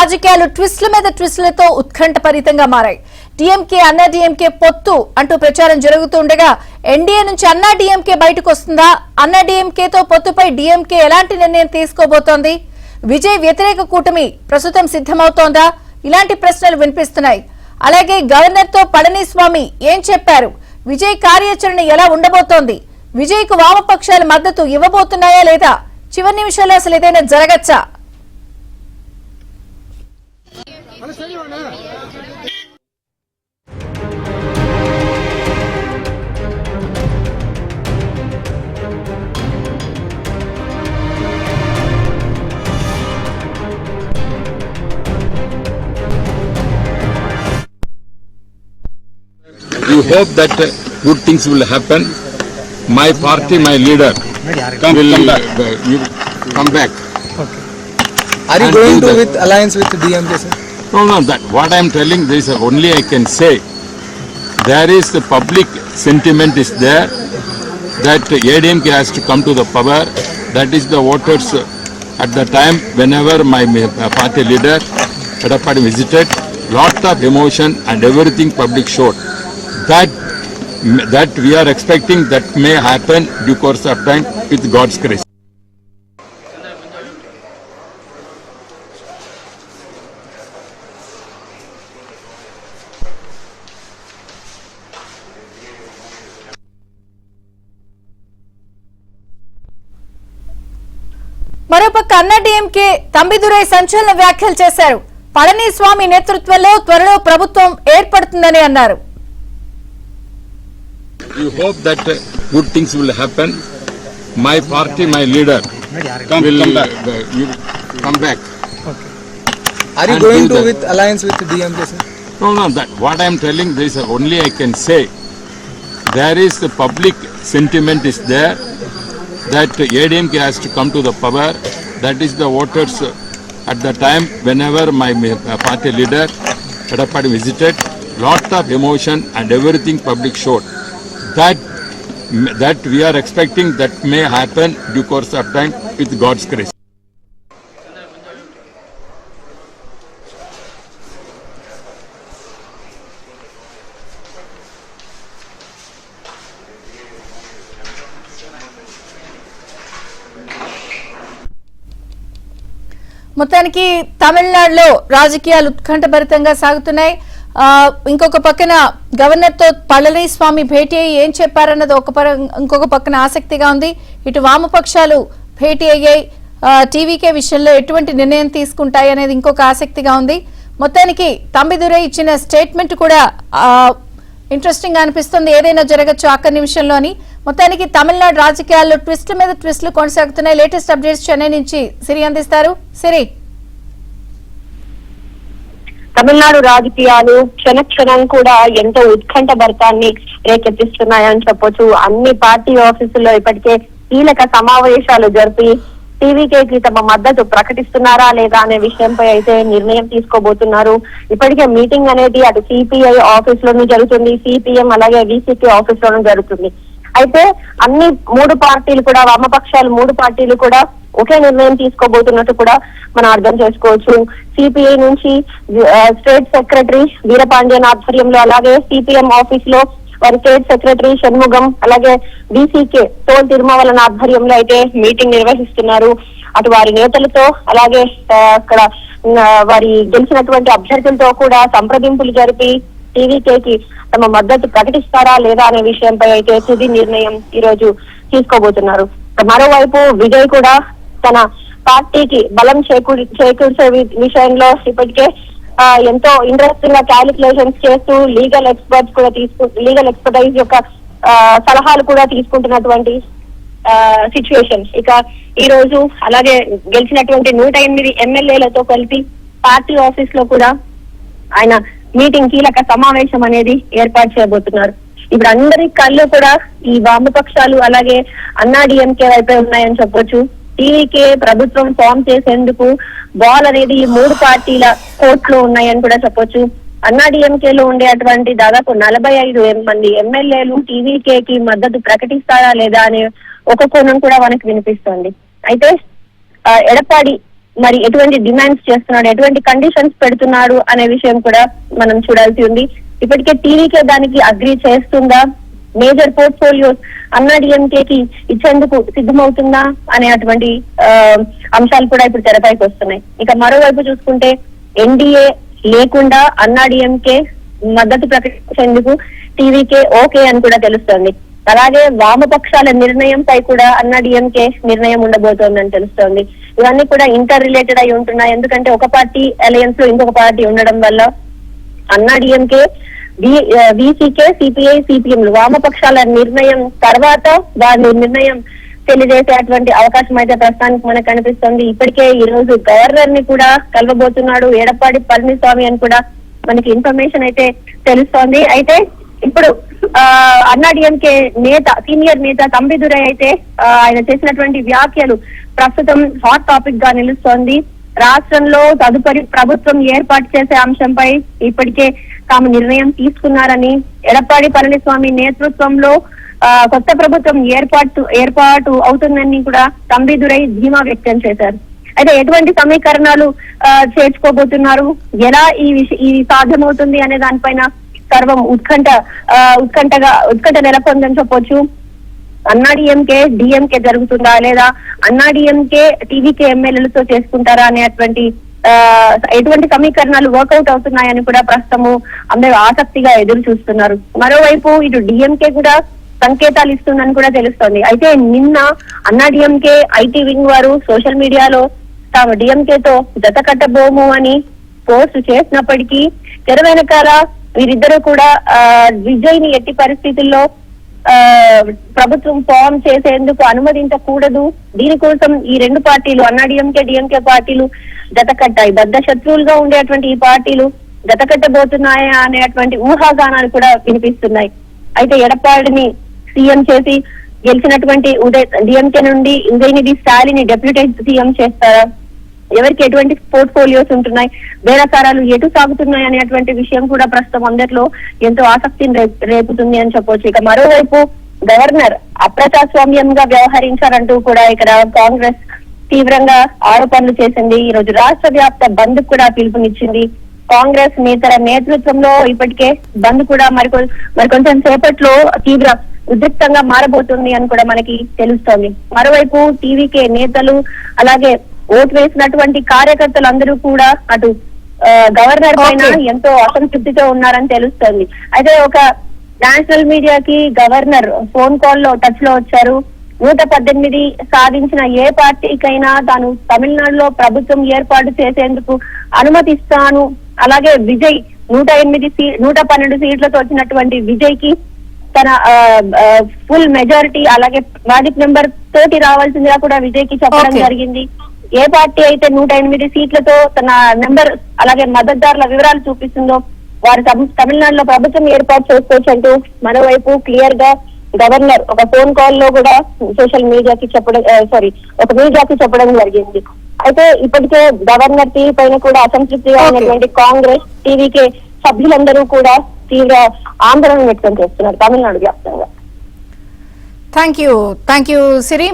రాజకీయాలు ట్విస్ట్ల మీద ట్విస్ట్లతో ఉత్కంఠభరితంగా మారాయి. డీఎంకే అన్నా డీఎంకే పొత్తు అంటూ ప్రచారం జరుగుతుండగా ఎన్డీఏ నుంచి అన్నా డీఎంకే బయటకు వస్తుందా? అన్నా డీఎంకేతో పొత్తుపై డీఎంకే ఎలాంటి నిర్ణయం తీసుకోబోతోంది? విజయ్ వ్యతిరేక కూటమి ప్రస్తుతం సిద్ధమవుతోందా? ఇలాంటి ప్రశ్నలు వినిపిస్తున్నాయి. అలాగే గవర్నర్ తో పళనిస్వామి ఏం చెప్పారు? విజయ్ కార్యాచరణ ఎలా ఉండబోతోంది? విజయ్ కు వామపక్షాలు మద్దతు ఇవ్వబోతున్నాయా లేదా? చివరి నిమిషాల్లో అసలు ఏదైనా జరగచ్చా? You hope that good things will happen. My party, my leader will come back. Okay. Are you going to with alliance with DMK, sir? No. That what I am telling, this only I can say. There is the public sentiment is there that ADMK has to come to the power. That is the voters at the time whenever my party leader Edappadi visited, lot of emotion and everything public showed. That we are expecting that may happen due course of time with God's grace. మరోపక్క అన్నా DMK Thambidurai సంచలన వ్యాఖ్యలు చేశారు. పళనిస్వామి నేతృత్వంలో త్వరలో ప్రభుత్వం ఏర్పడుతుందని అన్నారు. You hope that good things will happen. My party, my leader will come back. Okay. Are you going to with alliance with DMK, sir? No. That what I am telling, this only I can say. There is the public sentiment is there that ADMK has to come to the power. That is the voters at the time whenever my party leader Edappadi visited, lot of emotion and everything public showed. That we are expecting that may happen due course of time with God's grace. మొత్తానికి తమిళనాడులో రాజకీయాలు ఉత్కంఠభరితంగా సాగుతున్నాయి. ఇంకొక పక్కన governor తో పళనిస్వామి భేటీ అయ్యి ఏం చెప్పారన్నది ఇంకొక పక్కన ఆసక్తిగా ఉంది. ఇటు వామపక్షాలు భేటీ అయ్యాయి. టీవీకే విషయంలో ఎటువంటి నిర్ణయం తీసుకుంటాయి అనేది ఇంకొక ఆసక్తిగా ఉంది. మొత్తానికి తంబిదురై ఇచ్చిన స్టేట్మెంట్ కూడా ఇంట్రెస్టింగ్ గా అనిపిస్తుంది. ఏదైనా జరగచ్చు ఆఖరి నిమిషంలోని. మొత్తానికి తమిళనాడు రాజకీయాల్లో ట్విస్ట్ల మీద ట్విస్ట్లు కొనసాగుతున్నాయి. లేటెస్ట్ అప్డేట్స్ చెన్నై నుంచి సిరి అందిస్తారు. సిరి, తమిళనాడు రాజకీయాలు క్షణక్షణం కూడా ఎంతో ఉత్కంఠ భరితాన్ని రేకెత్తిస్తున్నాయని చెప్పొచ్చు. అన్ని పార్టీ ఆఫీసుల్లో ఇప్పటికే కీలక సమావేశాలు జరిపి టీవీకేకి తమ మద్దతు ప్రకటిస్తున్నారా లేదా అనే విషయంపై అయితే నిర్ణయం తీసుకోబోతున్నారు. ఇప్పటికే మీటింగ్ అనేది అటు సిపిఐ ఆఫీస్ లోనూ జరుగుతుంది, సిపిఎం అలాగే విసిపి ఆఫీస్ లోనూ జరుగుతుంది. అయితే అన్ని మూడు పార్టీలు కూడా, వామపక్షాలు మూడు పార్టీలు కూడా ఒకే నిర్ణయం తీసుకోబోతున్నట్టు కూడా మనం అర్థం చేసుకోవచ్చు. సిపిఐ నుంచి స్టేట్ సెక్రటరీ వీరపాండ్యన్ ఆధ్వర్యంలో, అలాగే సిపిఎం ఆఫీస్ లో వారి స్టేట్ సెక్రటరీ షణ్ముగం, అలాగే బీసీకే తోల్ తిరుమావలన ఆధ్వర్యంలో అయితే మీటింగ్ నిర్వహిస్తున్నారు. అటు వారి నేతలతో అలాగే అక్కడ వారి గెలిచినటువంటి అభ్యర్థులతో కూడా సంప్రదింపులు జరిపి టీవీకేకి తమ మద్దతు ప్రకటిస్తారా లేదా అనే విషయంపై అయితే తుది నిర్ణయం ఈ రోజు తీసుకోబోతున్నారు. మరోవైపు విజయ్ కూడా తన పార్టీకి బలం చేకూర్చే విషయంలో ఇప్పటికే ఎంతో ఇంట్రెస్టింగ్ గా క్యాలిక్యులేషన్స్ చేస్తూ లీగల్ ఎక్స్పర్టైజ్ యొక్క సలహాలు కూడా తీసుకుంటున్నటువంటి సిచ్యువేషన్. ఇక ఈ రోజు అలాగే గెలిచినటువంటి 108 ఎమ్మెల్యేలతో కలిపి పార్టీ ఆఫీస్ లో కూడా ఆయన మీటింగ్ కీలక సమావేశం అనేది ఏర్పాటు చేయబోతున్నారు. ఇప్పుడు అందరి కళ్ళు కూడా ఈ వామపక్షాలు అలాగే అన్నా డీఎంకే వైపే ఉన్నాయని చెప్పొచ్చు. టీవీకే ప్రభుత్వం ఫామ్ చేసేందుకు బాల్ అనేది ఈ మూడు పార్టీల కోర్టులో ఉన్నాయని కూడా చెప్పొచ్చు. అన్నా డీఎంకే లో ఉండేటువంటి దాదాపు 45 మంది ఎమ్మెల్యేలు టీవీకేకి మద్దతు ప్రకటిస్తారా లేదా అనే ఒక కోణం కూడా మనకు వినిపిస్తోంది. అయితే ఎడప్పాడి మరి ఎటువంటి డిమాండ్స్ చేస్తున్నాడు, ఎటువంటి కండిషన్స్ పెడుతున్నాడు అనే విషయం కూడా మనం చూడాల్సి ఉంది. ఇప్పటికే టీవీకే దానికి అగ్రీ చేస్తుందా, మేజర్ పోర్ట్ఫోలియోస్ అన్నాడీఎంకేకి ఇచ్చేందుకు సిద్ధమవుతుందా అనే అటువంటి అంశాలు కూడా ఇప్పుడు తెరపైకి వస్తున్నాయి. ఇక మరోవైపు చూసుకుంటే ఎన్డీఏ లేకుండా అన్నాడీఎంకే మద్దతు ప్రకటించేందుకు టీవీకే ఓకే అని కూడా తెలుస్తోంది. అలాగే వామపక్షాల నిర్ణయంపై కూడా అన్నాడీఎంకే నిర్ణయం ఉండబోతోందని తెలుస్తోంది. ఇవన్నీ కూడా ఇంటర్ రిలేటెడ్ అయి ఉంటున్నాయి. ఎందుకంటే ఒక పార్టీ అలయన్స్ లో ఇంకొక పార్టీ ఉండడం వల్ల అన్నాడీఎంకే, వీసీకే, సిపిఐ, సిపిఎంలు వామపక్షాల నిర్ణయం తర్వాత వారి నిర్ణయం తెలియజేసేటువంటి అవకాశం అయితే ప్రస్తుతానికి మనకు కనిపిస్తుంది. ఇప్పటికే ఈ రోజు గవర్నర్ ని కూడా కలవబోతున్నాడు ఎడప్పాడి పళనిస్వామి అని కూడా మనకి ఇన్ఫర్మేషన్ అయితే తెలుస్తోంది. అయితే ఇప్పుడు అన్నాడీఎంకే నేత, సీనియర్ నేత తంబిదురై అయితే ఆయన చేసినటువంటి వ్యాఖ్యలు ప్రస్తుతం హాట్ టాపిక్ గా నిలుస్తోంది. రాష్ట్రంలో తదుపరి ప్రభుత్వం ఏర్పాటు చేసే అంశంపై ఇప్పటికే తాము నిర్ణయం తీసుకున్నారని, ఎడప్పాడి పళనిస్వామి నేతృత్వంలో కొత్త ప్రభుత్వం ఏర్పాటు అవుతుందని కూడా తంబిదురై ధీమా వ్యక్తం చేశారు. అయితే ఎటువంటి సమీకరణాలు చేర్చుకోబోతున్నారు, ఎలా ఈ సాధ్యమవుతుంది అనే దానిపైన సర్వం ఉత్కంఠ నెలకొందని చెప్పొచ్చు. అన్నాడీఎంకే డిఎంకే జరుగుతుందా, లేదా అన్నాడీఎంకే టీవీకే ఎమ్మెల్యేలతో చేసుకుంటారా అనేటువంటి ఎటువంటి సమీకరణాలు వర్కౌట్ అవుతున్నాయని కూడా ప్రస్తుతము అందరూ ఆసక్తిగా ఎదురు చూస్తున్నారు. మరోవైపు ఇటు డిఎంకే కూడా సంకేతాలు ఇస్తుందని కూడా తెలుస్తోంది. అయితే నిన్న అన్నాడీఎంకే ఐటీ వింగ్ వారు సోషల్ మీడియాలో తాము డిఎంకేతో జత కట్టబోము అని పోస్ట్ చేసినప్పటికీ తెర వెనకాల వీరిద్దరూ కూడా విజయ్ ని ఎట్టి పరిస్థితుల్లో ప్రభుత్వం ఫామ్ చేసేందుకు అనుమతించకూడదు, దీనికోసం ఈ రెండు పార్టీలు అన్నాడీఎంకే, డిఎంకే పార్టీలు జత కట్టాయి. బద్ద శత్రువులుగా ఉండేటువంటి ఈ పార్టీలు జత కట్టబోతున్నాయా అనేటువంటి ఊహాగానాలు కూడా వినిపిస్తున్నాయి. అయితే ఎడప్పాడిని సీఎం చేసి గెలిచినటువంటి డిఎంకే నుండి ఉదయనిధి స్టాలిన్ డిప్యూటీ సీఎం చేస్తారా, ఎవరికి ఎటువంటి పోర్ట్ఫోలియోస్ ఉంటున్నాయి, బేరసారాలు ఎటు సాగుతున్నాయి అనేటువంటి విషయం కూడా ప్రస్తుతం అందరిలో ఎంతో ఆసక్తిని రేపుతుంది అని చెప్పొచ్చు. ఇక మరోవైపు గవర్నర్ అప్రజాస్వామ్యంగా వ్యవహరించారంటూ కూడా ఇక్కడ కాంగ్రెస్ తీవ్రంగా ఆరోపణలు చేసింది. ఈ రోజు రాష్ట్ర వ్యాప్త బంద్ కూడా పిలుపునిచ్చింది. కాంగ్రెస్ నేతల నేతృత్వంలో ఇప్పటికే బంద్ కూడా మరికొంచెం సేపట్లో తీవ్ర ఉద్రిక్తంగా మారబోతుంది అని కూడా మనకి తెలుస్తోంది. మరోవైపు టీవీకే నేతలు అలాగే ఓటు వేసినటువంటి కార్యకర్తలు అందరూ కూడా అటు గవర్నర్ పైన ఎంతో అసంతృప్తితో ఉన్నారని తెలుస్తోంది. అయితే ఒక నేషనల్ మీడియాకి గవర్నర్ ఫోన్ కాల్ లో టచ్ లో వచ్చారు. 118 సాధించిన ఏ పార్టీకైనా తాను తమిళనాడులో ప్రభుత్వం ఏర్పాటు చేసేందుకు అనుమతిస్తాను, అలాగే విజయ్ 112 సీట్లతో వచ్చినటువంటి విజయ్ కి తన ఫుల్ మెజారిటీ అలాగే మ్యాజిక్ నెంబర్ తోటి రావాల్సిందిగా కూడా విజయ్ కి చెప్పడం జరిగింది. ఏ పార్టీ అయితే 108 సీట్లతో తన నెంబర్ అలాగే మద్దతుదారుల వివరాలు చూపిస్తుందో వారు తమిళనాడులో ప్రభుత్వం ఏర్పాటు చేసుకోవచ్చు అంటూ మరోవైపు క్లియర్ గా గవర్నర్ ఒక ఫోన్ కాల్ లో కూడా సోషల్ మీడియాకి ఒక మీడియాకి చెప్పడం జరిగింది. అయితే ఇప్పటికే గవర్నర్ టీవీ పైన కూడా అసంతృప్తిగా ఉన్నటువంటి కాంగ్రెస్ టీవీకే సభ్యులందరూ కూడా తీవ్ర ఆందోళన వ్యక్తం చేస్తున్నారు తమిళనాడు వ్యాప్తంగా. Thank you Siri.